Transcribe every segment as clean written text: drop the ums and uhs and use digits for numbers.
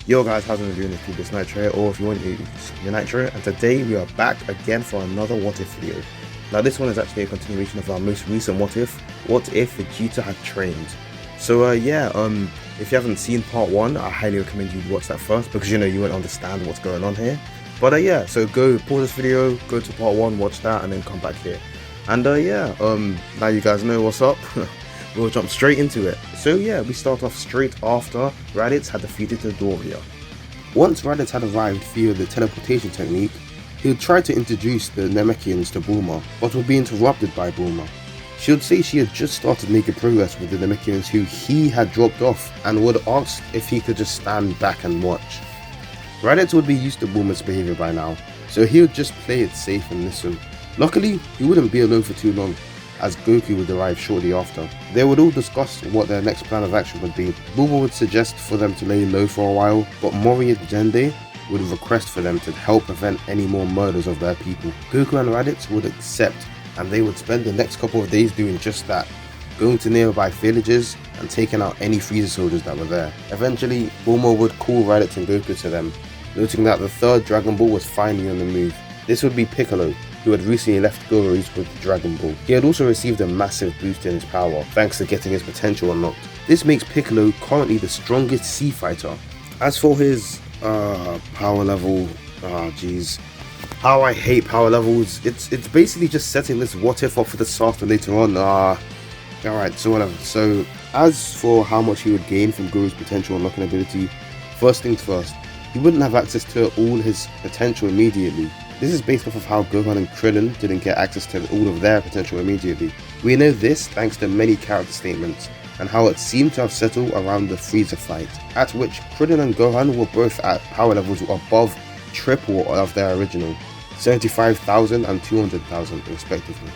Yo guys, how's it doing? It's Previous Nitro, or if you want to use your Nitro, and today we are back again for another What If video. Now this one is actually a continuation of our most recent What If Vegeta had trained. So if you haven't seen part 1, I highly recommend you watch that first, because you won't understand what's going on here. But so go pause this video, go to part 1, watch that, and then come back here. And now you guys know what's up. We'll jump straight into it. So yeah, we start off straight after Raditz had defeated the Doria. Once Raditz had arrived via the teleportation technique, he would try to introduce the Namekians to Bulma, but would be interrupted by Bulma. She would say she had just started making progress with the Namekians who he had dropped off, and would ask if he could just stand back and watch. Raditz would be used to Bulma's behaviour by now, so he would just play it safe and listen. Luckily, he wouldn't be alone for too long, as Goku would arrive shortly after. They would all discuss what their next plan of action would be. Bulma would suggest for them to lay low for a while, but Mori and Jende would request for them to help prevent any more murders of their people. Goku and Raditz would accept, and they would spend the next couple of days doing just that, going to nearby villages and taking out any Frieza soldiers that were there. Eventually, Bulma would call Raditz and Goku to them, noting that the third Dragon Ball was finally on the move. This would be Piccolo, who had recently left Goro's with the Dragon Ball. He had also received a massive boost in his power, thanks to getting his potential unlocked. This makes Piccolo currently the strongest sea fighter. As for his power level, how I hate power levels. It's basically just setting this what if up for the disaster later on. Alright, so whatever. So as for how much he would gain from Goro's potential unlocking ability, first things first, he wouldn't have access to all his potential immediately. This is based off of how Gohan and Krillin didn't get access to all of their potential immediately. We know this thanks to many character statements, and how it seemed to have settled around the Frieza fight, at which Krillin and Gohan were both at power levels above triple of their original, 75,000 and 200,000 respectively.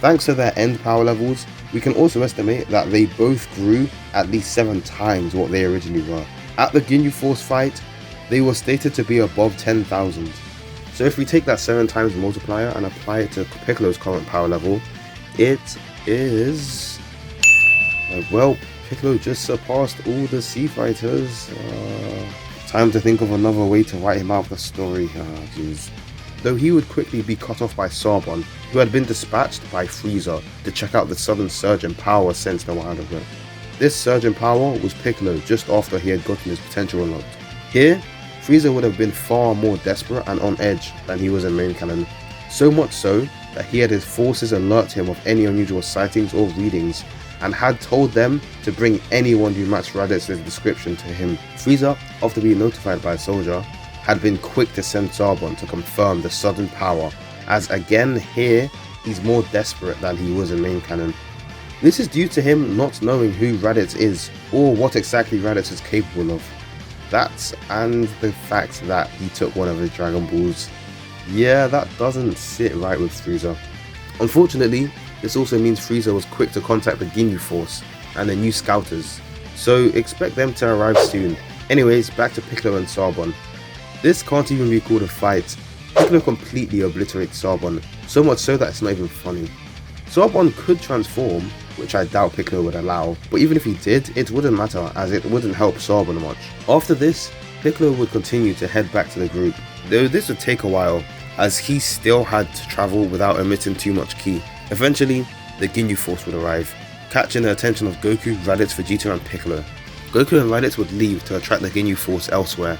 Thanks to their end power levels, we can also estimate that they both grew at least 7 times what they originally were. At the Ginyu Force fight, they were stated to be above 10,000. So if we take that 7 times multiplier and apply it to Piccolo's current power level, it is... well, Piccolo just surpassed all the sea fighters. Time to think of another way to write him out of the story. Though he would quickly be cut off by Sarbon, who had been dispatched by Frieza to check out the sudden surge in power sensed a while ago. This surge in power was Piccolo just after he had gotten his potential unlocked. Here, Frieza would have been far more desperate and on edge than he was in main canon, so much so that he had his forces alert him of any unusual sightings or readings, and had told them to bring anyone who matched Raditz's description to him. Frieza, after being notified by a soldier, had been quick to send Sarbon to confirm the sudden power, as again here he's more desperate than he was in main canon. This is due to him not knowing who Raditz is, or what exactly Raditz is capable of. That, and the fact that he took one of his Dragon Balls. Yeah, that doesn't sit right with Frieza. Unfortunately, this also means Frieza was quick to contact the Ginyu Force and the new Scouters, so expect them to arrive soon. Anyways, back to Piccolo and Sarbon. This can't even be called a fight. Piccolo completely obliterates Sarbon, so much so that it's not even funny. Sarbon could transform, which I doubt Piccolo would allow, but even if he did, it wouldn't matter, as it wouldn't help Sarbon much. After this, Piccolo would continue to head back to the group, though this would take a while, as he still had to travel without emitting too much ki. Eventually, the Ginyu Force would arrive, catching the attention of Goku, Raditz, Vegeta and Piccolo. Goku and Raditz would leave to attract the Ginyu Force elsewhere.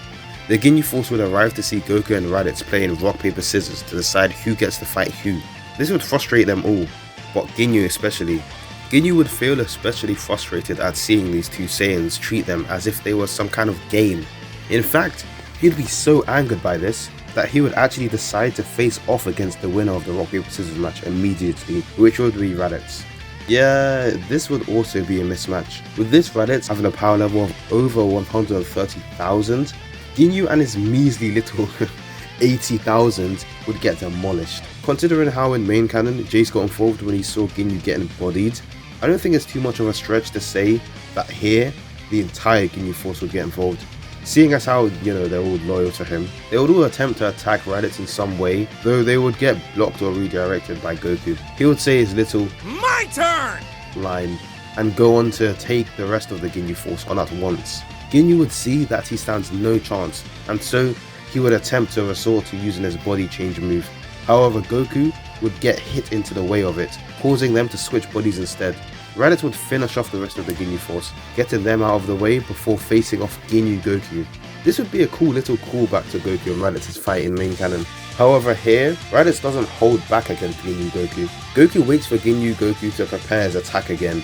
The Ginyu Force would arrive to see Goku and Raditz playing rock paper scissors to decide who gets to fight who. This would frustrate them all, but Ginyu especially. Ginyu would feel especially frustrated at seeing these two Saiyans treat them as if they were some kind of game. In fact, he'd be so angered by this that he would actually decide to face off against the winner of the rock paper scissors match immediately, which would be Raditz. Yeah, this would also be a mismatch. With this Raditz having a power level of over 130,000, Ginyu and his measly little 80,000 would get demolished. Considering how in main canon Jace got involved when he saw Ginyu getting bodied, I don't think it's too much of a stretch to say that here the entire Ginyu Force would get involved. Seeing as how, they're all loyal to him, they would all attempt to attack Raditz in some way, though they would get blocked or redirected by Goku. He would say his little "My turn" line, and go on to take the rest of the Ginyu Force on at once. Ginyu would see that he stands no chance, and so he would attempt to resort to using his body change move. However, Goku would get hit into the way of it, causing them to switch bodies instead. Raditz would finish off the rest of the Ginyu Force, getting them out of the way before facing off Ginyu Goku. This would be a cool little callback to Goku and Raditz's fight in main canon. However, here, Raditz doesn't hold back against Ginyu Goku. Goku waits for Ginyu Goku to prepare his attack again.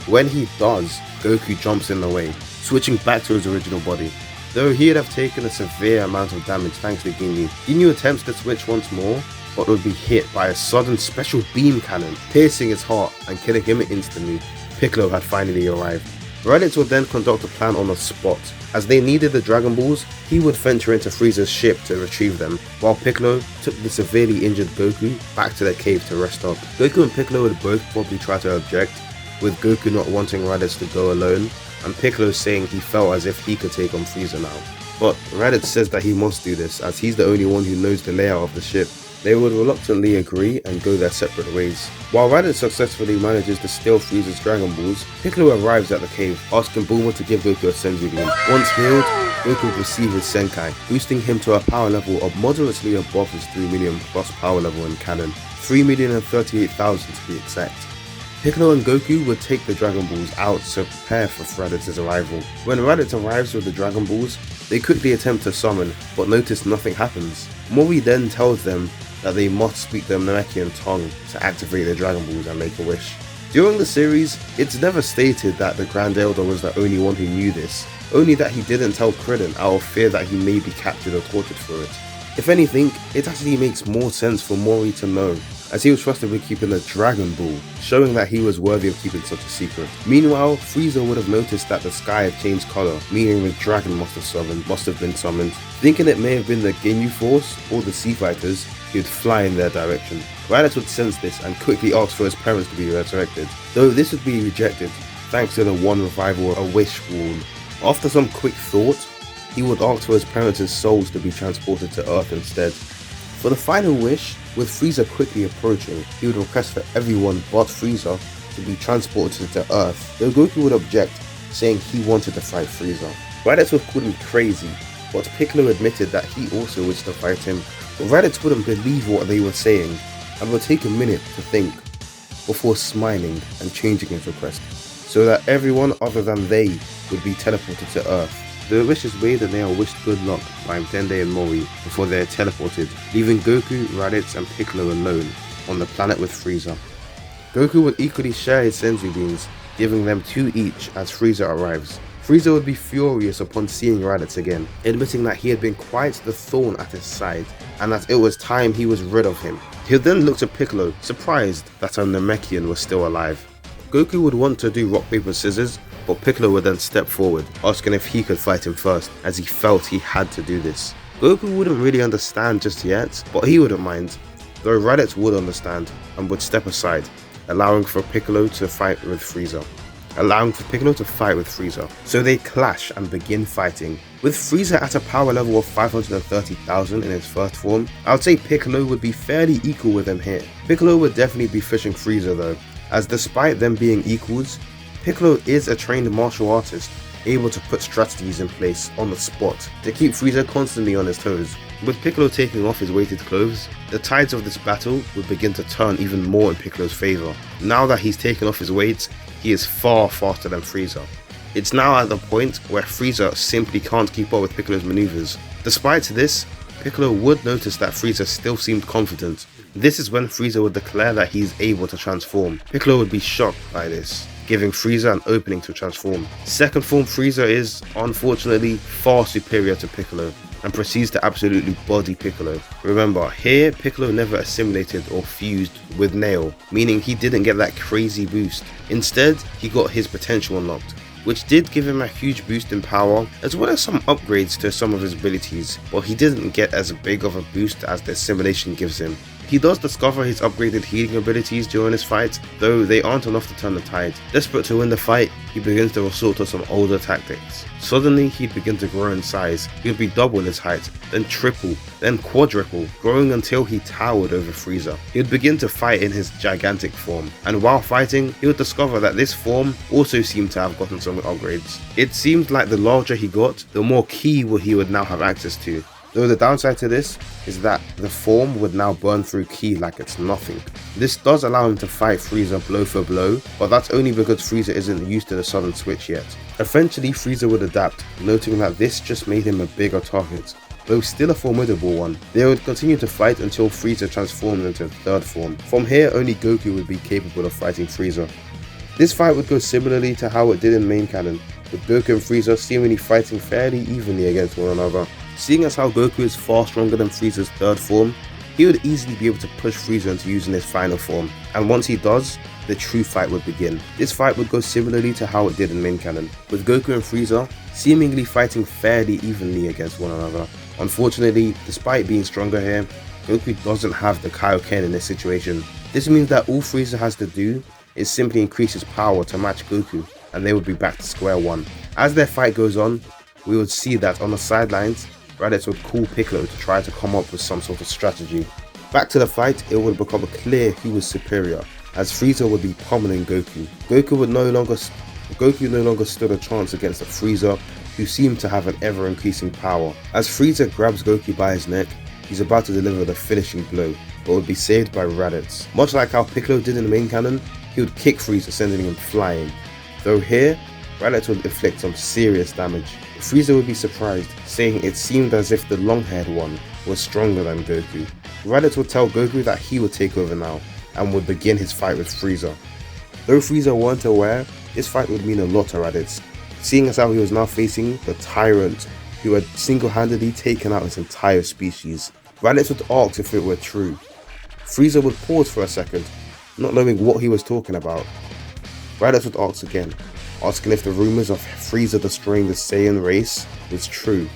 When he does, Goku jumps in the way, switching back to his original body. Though he'd have taken a severe amount of damage thanks to Ginyu, Ginyu attempts to switch once more, but would be hit by a sudden special beam cannon, piercing his heart and killing him instantly. Piccolo had finally arrived. Raditz would then conduct a plan on the spot. As they needed the Dragon Balls, he would venture into Frieza's ship to retrieve them, while Piccolo took the severely injured Goku back to their cave to rest up. Goku and Piccolo would both probably try to object, with Goku not wanting Raditz to go alone, and Piccolo saying he felt as if he could take on Frieza now. But Raditz says that he must do this, as he's the only one who knows the layout of the ship. They would reluctantly agree and go their separate ways. While Raditz successfully manages to steal Frieza's Dragon Balls, Piccolo arrives at the cave, asking Bulma to give Goku a Senzu Bean. Once healed, Goku would receive his Senkai, boosting him to a power level of moderately above his 3 million plus power level in canon, 3,038,000 to be exact. Piccolo and Goku would take the Dragon Balls out to prepare for Raditz's arrival. When Raditz arrives with the Dragon Balls, they quickly attempt to summon, but notice nothing happens. Mori then tells them that they must speak the Namekian tongue to activate the Dragon Balls and make a wish. During the series, it's never stated that the Grand Elder was the only one who knew this, only that he didn't tell Krillin out of fear that he may be captured or tortured for it. If anything, it actually makes more sense for Mori to know, as he was trusted with keeping the Dragon Ball, showing that he was worthy of keeping such a secret. Meanwhile, Frieza would have noticed that the sky had changed colour, meaning the dragon must have been summoned. Thinking it may have been the Ginyu Force or the Sea Fighters, he would fly in their direction. Raditz would sense this and quickly ask for his parents to be resurrected, though this would be rejected, thanks to the one revival a wish rule. After some quick thought, he would ask for his parents' souls to be transported to Earth instead. For the final wish, with Frieza quickly approaching, he would request for everyone but Frieza to be transported to Earth, though Goku would object, saying he wanted to fight Frieza. Raditz would call him crazy, but Piccolo admitted that he also wished to fight him. But Raditz wouldn't believe what they were saying, and would take a minute to think, before smiling and changing his request, so that everyone other than they would be teleported to Earth. The wish is made and they are wished good luck by Dende and Mori before they are teleported, leaving Goku, Raditz and Piccolo alone on the planet with Frieza. Goku would equally share his Senzu Beans, giving them 2 each as Frieza arrives. Frieza would be furious upon seeing Raditz again, admitting that he had been quite the thorn at his side, and that it was time he was rid of him. He would then look to Piccolo, surprised that a Namekian was still alive. Goku would want to do rock paper scissors, but Piccolo would then step forward, asking if he could fight him first, as he felt he had to do this. Goku wouldn't really understand just yet, but he wouldn't mind, though Raditz would understand and would step aside, allowing for Piccolo to fight with Frieza. So they clash and begin fighting. With Frieza at a power level of 530,000 in his first form, I would say Piccolo would be fairly equal with him here. Piccolo would definitely be fishing Frieza though, as despite them being equals, Piccolo is a trained martial artist, able to put strategies in place on the spot to keep Frieza constantly on his toes. With Piccolo taking off his weighted clothes, the tides of this battle would begin to turn even more in Piccolo's favour. Now that he's taken off his weight, he is far faster than Frieza. It's now at the point where Frieza simply can't keep up with Piccolo's maneuvers. Despite this, Piccolo would notice that Frieza still seemed confident. This is when Frieza would declare that he is able to transform. Piccolo would be shocked by this, giving Frieza an opening to transform. Second form Frieza is, unfortunately, far superior to Piccolo, and proceeds to absolutely body Piccolo. Remember, here Piccolo never assimilated or fused with Nail, meaning he didn't get that crazy boost. Instead, he got his potential unlocked, which did give him a huge boost in power, as well as some upgrades to some of his abilities, but he didn't get as big of a boost as the assimilation gives him. He does discover his upgraded healing abilities during his fight, though they aren't enough to turn the tide. Desperate to win the fight, he begins to resort to some older tactics. Suddenly, he'd begin to grow in size. He would be double his height, then triple, then quadruple, growing until he towered over Frieza. He would begin to fight in his gigantic form, and while fighting, he would discover that this form also seemed to have gotten some upgrades. It seemed like the larger he got, the more ki he would now have access to. Though the downside to this is that the form would now burn through ki like it's nothing. This does allow him to fight Frieza blow for blow, but that's only because Frieza isn't used to the sudden switch yet. Eventually Frieza would adapt, noting that this just made him a bigger target, though still a formidable one. They would continue to fight until Frieza transformed into the third form. From here only Goku would be capable of fighting Frieza. This fight would go similarly to how it did in main canon, with Goku and Frieza seemingly fighting fairly evenly against one another. Seeing as how Goku is far stronger than Frieza's third form, he would easily be able to push Frieza into using his final form, and once he does, the true fight would begin. This fight would go similarly to how it did in main canon, with Goku and Frieza seemingly fighting fairly evenly against one another. Unfortunately, despite being stronger here, Goku doesn't have the Kaioken in this situation. This means that all Frieza has to do is simply increase his power to match Goku, and they would be back to square one. As their fight goes on, we would see that on the sidelines, Raditz would call Piccolo to try to come up with some sort of strategy. Back to the fight, it would become clear who was superior, as Frieza would be pummeling Goku. Goku no longer stood a chance against a Frieza who seemed to have an ever-increasing power. As Frieza grabs Goku by his neck, he's about to deliver the finishing blow, but would be saved by Raditz. Much like how Piccolo did in the main canon, he would kick Frieza, sending him flying. Though here, Raditz would inflict some serious damage. Frieza would be surprised, saying it seemed as if the long-haired one was stronger than Goku. Raditz would tell Goku that he would take over now, and would begin his fight with Frieza. Though Frieza weren't aware, this fight would mean a lot to Raditz, seeing as how he was now facing the tyrant who had single-handedly taken out his entire species. Raditz would ask if it were true. Frieza would pause for a second, not knowing what he was talking about. Raditz would ask again, asking if the rumors of Frieza destroying the Saiyan race was true.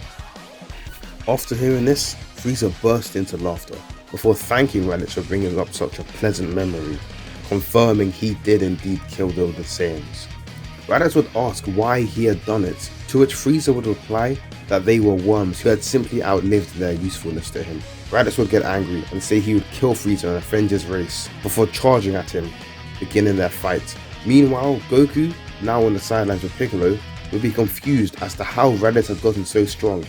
After hearing this, Frieza burst into laughter, before thanking Raditz for bringing up such a pleasant memory, confirming he did indeed kill the Saiyans. Raditz would ask why he had done it, to which Frieza would reply that they were worms who had simply outlived their usefulness to him. Raditz would get angry and say he would kill Frieza and avenge his race, before charging at him, beginning their fight. Meanwhile, Goku, now on the sidelines with Piccolo, would be confused as to how Raditz had gotten so strong.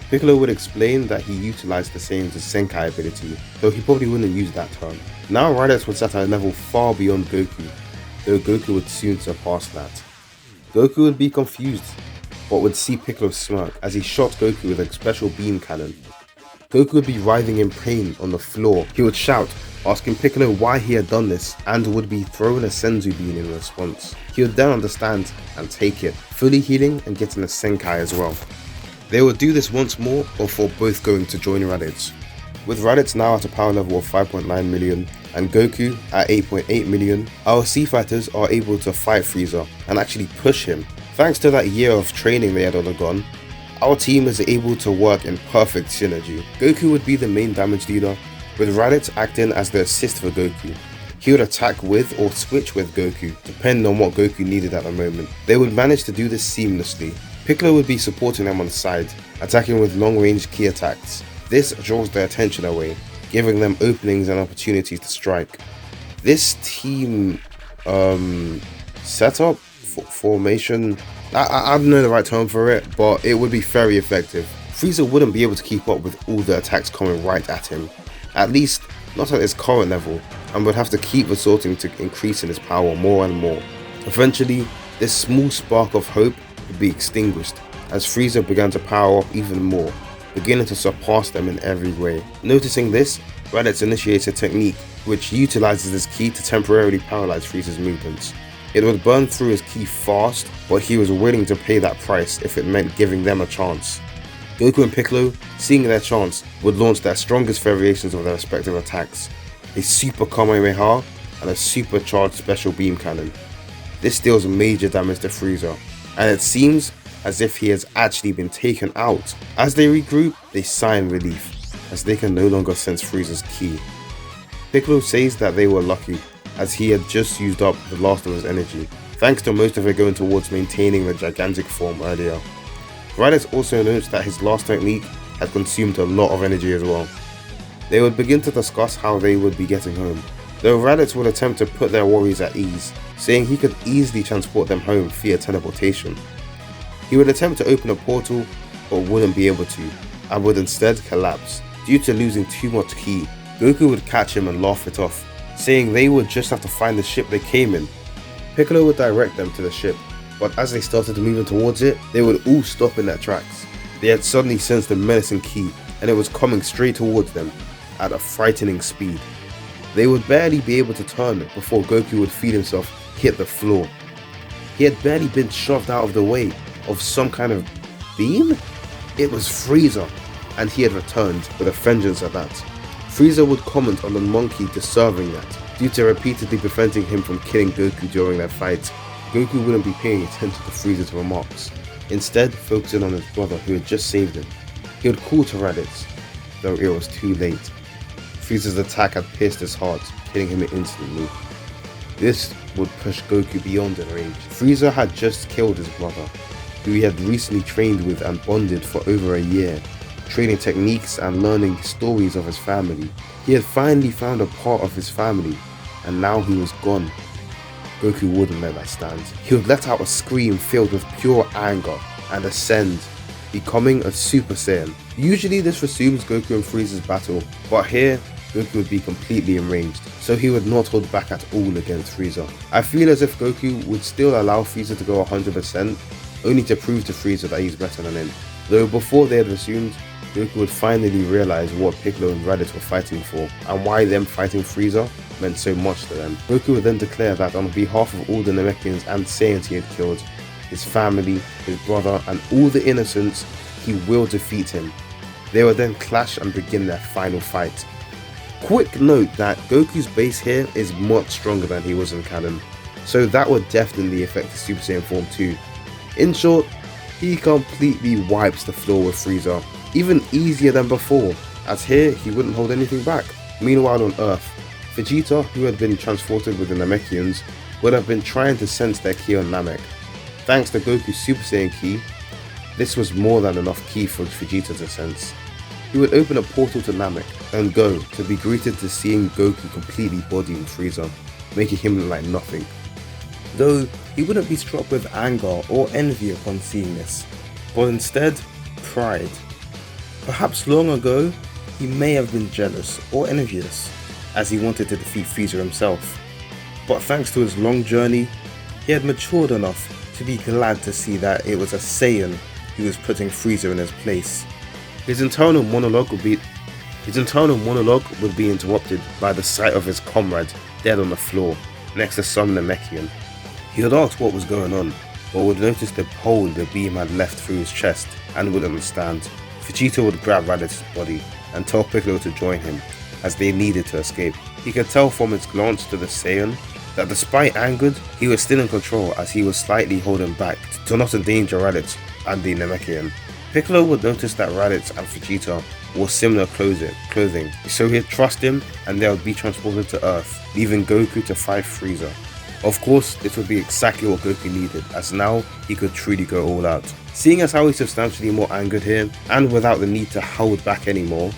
Piccolo would explain that he utilized the Saiyan's Senkai ability, though he probably wouldn't use that term. Now Raditz was at a level far beyond Goku, though Goku would soon surpass that. Goku would be confused, but would see Piccolo smirk as he shot Goku with a special beam cannon. Goku would be writhing in pain on the floor. He would shout, asking Piccolo why he had done this, and would be thrown a Senzu bean in response. He would then understand and take it, fully healing and getting a Senkai as well. They would do this once more before both going to join Raditz. With Raditz now at a power level of 5.9 million and Goku at 8.8 million, our Sea Fighters are able to fight Frieza and actually push him. Thanks to that year of training they had undergone, our team is able to work in perfect synergy. Goku would be the main damage dealer, with Raditz acting as the assist for Goku. He would attack with or switch with Goku, depending on what Goku needed at the moment. They would manage to do this seamlessly. Piccolo would be supporting them on the side, attacking with long-range ki attacks. This draws their attention away, giving them openings and opportunities to strike. This team setup, formation, I don't know the right term for it, but it would be very effective. Frieza wouldn't be able to keep up with all the attacks coming right at him, at least not at his current level, and would have to keep resorting to increasing his power more and more. Eventually, this small spark of hope would be extinguished as Frieza began to power up even more, beginning to surpass them in every way. Noticing this, Raditz initiates a technique which utilizes his ki to temporarily paralyze Frieza's movements. It would burn through his ki fast, but he was willing to pay that price if it meant giving them a chance. Goku and Piccolo, seeing their chance, would launch their strongest variations of their respective attacks, a Super Kamehameha and a supercharged special beam cannon. This deals major damage to Frieza, and it seems as if he has actually been taken out. As they regroup, they sigh in relief, as they can no longer sense Frieza's ki. Piccolo says that they were lucky, as he had just used up the last of his energy, thanks to most of it going towards maintaining the gigantic form earlier. Raditz also notes that his last technique had consumed a lot of energy as well. They would begin to discuss how they would be getting home, though Raditz would attempt to put their worries at ease, saying he could easily transport them home via teleportation. He would attempt to open a portal, but wouldn't be able to, and would instead collapse. Due to losing too much ki, Goku would catch him and laugh it off, saying they would just have to find the ship they came in. Piccolo would direct them to the ship, but as they started moving towards it, they would all stop in their tracks. They had suddenly sensed the menacing ki, and it was coming straight towards them at a frightening speed. They would barely be able to turn before Goku would feel himself hit the floor. He had barely been shoved out of the way of some kind of beam? It was Frieza, and he had returned with a vengeance at that. Frieza would comment on the monkey deserving that, due to repeatedly preventing him from killing Goku during their fight. Goku wouldn't be paying attention to Frieza's remarks, instead focusing on his brother who had just saved him. He would call to Raditz, though it was too late. Frieza's attack had pierced his heart, killing him instantly. This would push Goku beyond the range. Frieza had just killed his brother, who he had recently trained with and bonded for over a year, training techniques and learning stories of his family. He had finally found a part of his family, and now he was gone. Goku wouldn't let that stand. He would let out a scream filled with pure anger and ascend, becoming a Super Saiyan. Usually this resumes Goku and Frieza's battle, but here Goku would be completely enraged, so he would not hold back at all against Frieza. I feel as if Goku would still allow Frieza to go 100%, only to prove to Frieza that he's better than him. Though before they had resumed, Goku would finally realize what Piccolo and Raditz were fighting for, and why them fighting Frieza meant so much to them. Goku would then declare that on behalf of all the Namekians and Saiyans he had killed, his family, his brother, and all the innocents, he will defeat him. They would then clash and begin their final fight. Quick note that Goku's base here is much stronger than he was in canon, so that would definitely affect his Super Saiyan form too. In short, he completely wipes the floor with Frieza, even easier than before, as here he wouldn't hold anything back. Meanwhile on Earth, Vegeta, who had been transported with the Namekians, would have been trying to sense their ki on Namek. Thanks to Goku's Super Saiyan ki, this was more than enough ki for Vegeta to sense. He would open a portal to Namek and go to be greeted to seeing Goku completely bodying Frieza, making him look like nothing. Though he wouldn't be struck with anger or envy upon seeing this, but instead pride. Perhaps long ago he may have been jealous or envious, as he wanted to defeat Frieza himself, but thanks to his long journey, he had matured enough to be glad to see that it was a Saiyan who was putting Frieza in his place. His internal monologue would be interrupted by the sight of his comrade dead on the floor next to some Namekian. He would ask what was going on, but would notice the hole the beam had left through his chest and would understand. Vegeta would grab Raditz's body and tell Piccolo to join him, as they needed to escape. He could tell from his glance to the Saiyan that despite angered, he was still in control, as he was slightly holding back to not endanger Raditz and the Namekian. Piccolo would notice that Raditz and Vegeta wore similar clothing, so he'd trust him and they would be transported to Earth, leaving Goku to fight Frieza. Of course, this would be exactly what Goku needed, as now he could truly go all out. Seeing as how he's substantially more angered here, and without the need to hold back anymore,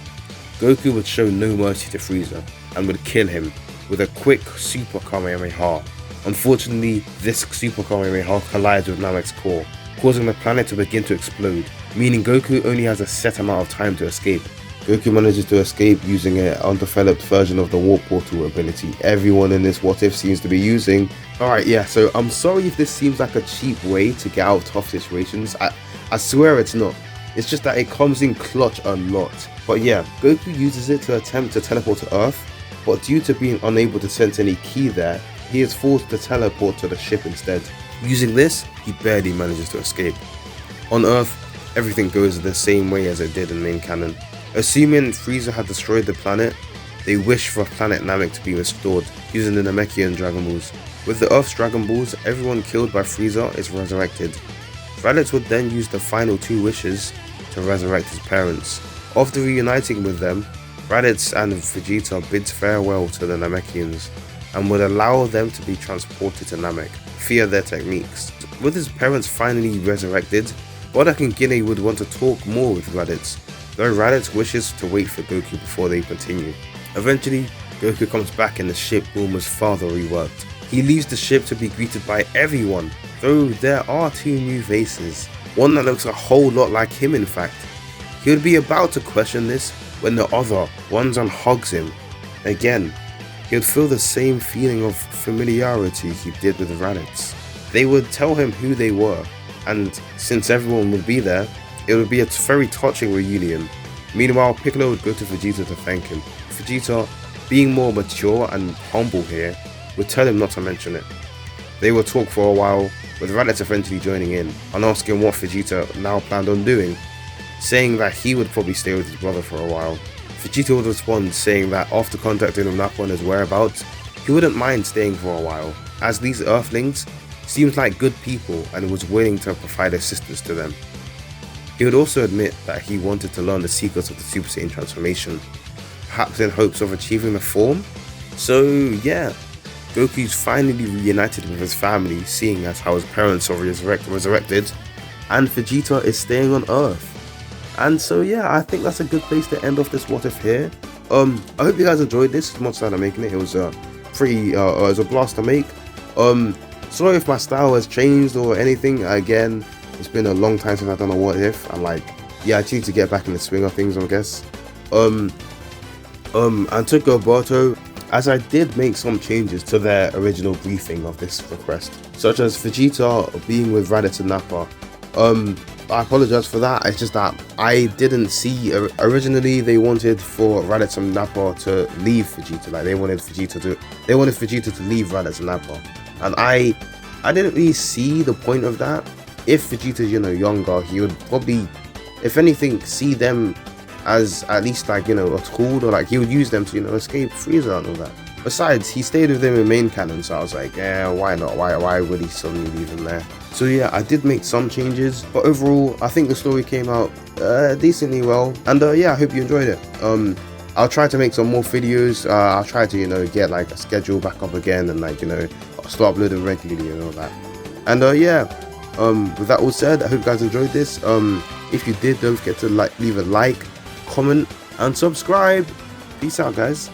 Goku would show no mercy to Frieza, and would kill him with a quick Super Kamehameha. Unfortunately, this Super Kamehameha collides with Namek's core, causing the planet to begin to explode, meaning Goku only has a set amount of time to escape. Goku manages to escape using an undeveloped version of the warp portal ability everyone in this what if seems to be using. Alright, yeah, so I'm sorry if this seems like a cheap way to get out of tough situations. I swear it's not. It's just that it comes in clutch a lot. But yeah, Goku uses it to attempt to teleport to Earth, but due to being unable to sense any ki there, he is forced to teleport to the ship instead. Using this, he barely manages to escape. On Earth, everything goes the same way as it did in main canon. Assuming Frieza had destroyed the planet, they wish for planet Namek to be restored using the Namekian Dragon Balls. With the Earth's Dragon Balls, everyone killed by Frieza is resurrected. Raditz would then use the final two wishes to resurrect his parents. After reuniting with them, Raditz and Vegeta bids farewell to the Namekians and would allow them to be transported to Namek via their techniques. With his parents finally resurrected, Bardock and Guinea would want to talk more with Raditz, though Raditz wishes to wait for Goku before they continue. Eventually, Goku comes back in the ship Bulma's father reworked. He leaves the ship to be greeted by everyone, though there are 2 new faces, one that looks a whole lot like him in fact. He would be about to question this when the other runs and hugs him. Again, he would feel the same feeling of familiarity he did with Raditz. They would tell him who they were, and since everyone would be there, it would be a very touching reunion. Meanwhile, Piccolo would go to Vegeta to thank him. Vegeta, being more mature and humble here, would tell him not to mention it. They would talk for a while, with Raditz eventually joining in and asking what Vegeta now planned on doing, saying that he would probably stay with his brother for a while. Vegeta would respond saying that after contacting with Nappa on his whereabouts, he wouldn't mind staying for a while, as these Earthlings seemed like good people and was willing to provide assistance to them. He would also admit that he wanted to learn the secrets of the Super Saiyan transformation, perhaps in hopes of achieving the form. So yeah, Goku's finally reunited with his family, seeing as how his parents are resurrected, and Vegeta is staying on Earth. And so yeah, I think that's a good place to end off this What If here. I hope you guys enjoyed this. Much that I'm making it. It was it was a blast to make. Sorry if my style has changed or anything. Again, it's been a long time since I've done a What If. I'm like, yeah, I just need to get back in the swing of things, I guess. And to Gilberto, as I did make some changes to their original briefing of this request, such as Vegeta being with Raditz and Nappa. I apologize for that. It's just that I didn't see originally they wanted for Raditz and Nappa to leave Vegeta. Like they wanted Vegeta to leave Raditz and Nappa, and I didn't really see the point of that. If Vegeta's younger, he would probably, if anything, see them as at least like a tool, or like he would use them to escape Frieza and all that. Besides, he stayed with them in main canon, so I was like, yeah, why not? Why would he suddenly leave him there? So yeah, I did make some changes, but overall, I think the story came out decently well, and yeah, I hope you enjoyed it. I'll try to make some more videos. I'll try to get like a schedule back up again, and like I'll start uploading regularly and all that. And yeah, with that all said, I hope you guys enjoyed this. If you did, don't forget to leave a like, comment, and subscribe. Peace out, guys.